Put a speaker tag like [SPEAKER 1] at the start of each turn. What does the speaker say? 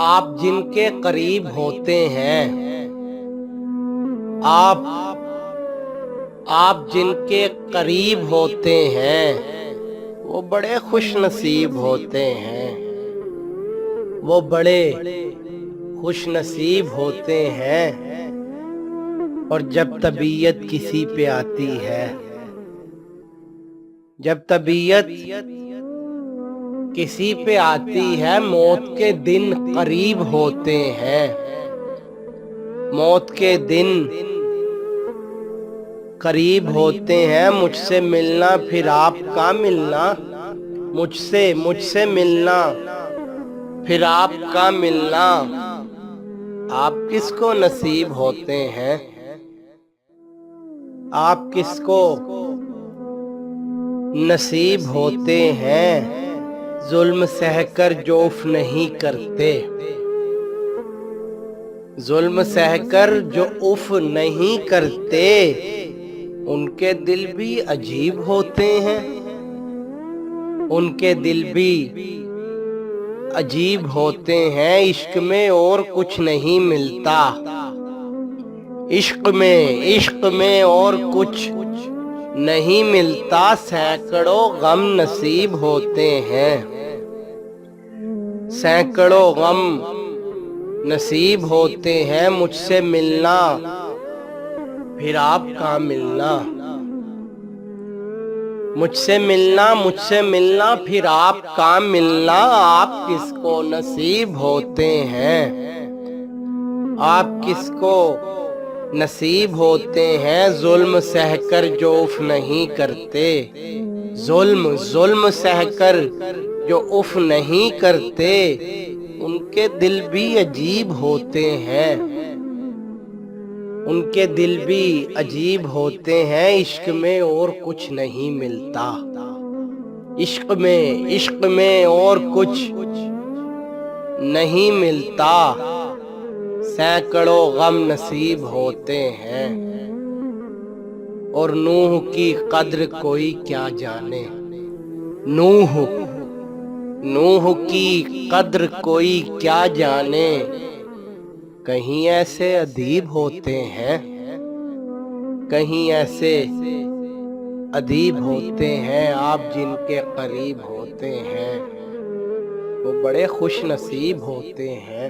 [SPEAKER 1] آپ جن کے قریب ہوتے ہیں، آپ جن کے قریب ہوتے ہیں وہ بڑے خوش نصیب ہوتے ہیں، وہ بڑے خوش نصیب ہوتے ہیں۔ اور جب طبیعت کسی پہ آتی ہے، جب طبیعت کسی پہ آتی ہے، موت کے دن قریب ہوتے ہیں، موت کے دن قریب ہوتے ہیں۔ مجھ سے ملنا پھر آپ کا ملنا، مجھ سے ملنا پھر آپ کا ملنا، آپ کس کو نصیب ہوتے ہیں؟ آپ کس کو نصیب ہوتے ہیں؟ ظلم سہ کر جو اف نہیں کرتے، ظلم سہ کر جو اف نہیں کرتے، ان کے دل بھی عجیب ہوتے ہیں، ان کے دل بھی عجیب ہوتے ہیں۔ عشق میں اور کچھ نہیں ملتا، عشق میں اور کچھ نہیں ملتا، سینکڑوں غم نصیب ہوتے ہیں، سینکڑوں غم نصیب ہوتے ہیں۔ مجھ سے ملنا پھر آپ کا ملنا، مجھ سے ملنا پھر آپ کا ملنا، آپ کس کو نصیب ہوتے ہیں؟ آپ کس کو نصیب ہوتے ہیں؟ ظلم سہ کر جو اف نہیں کرتے، ظلم سہ کر جو اف نہیں کرتے، ان کے دل بھی عجیب ہوتے ہیں، ان کے دل بھی عجیب ہوتے ہیں۔ عشق میں اور کچھ نہیں ملتا، عشق میں اور کچھ نہیں ملتا، سینکڑوں غم نصیب ہوتے ہیں۔ اور نوح کی قدر کوئی کیا جانے، نوح کی قدر کوئی کیا جانے، کہیں ایسے ادیب ہوتے ہیں، کہیں ایسے ادیب ہوتے ہیں۔ آپ جن کے قریب ہوتے ہیں وہ بڑے خوش نصیب ہوتے ہیں۔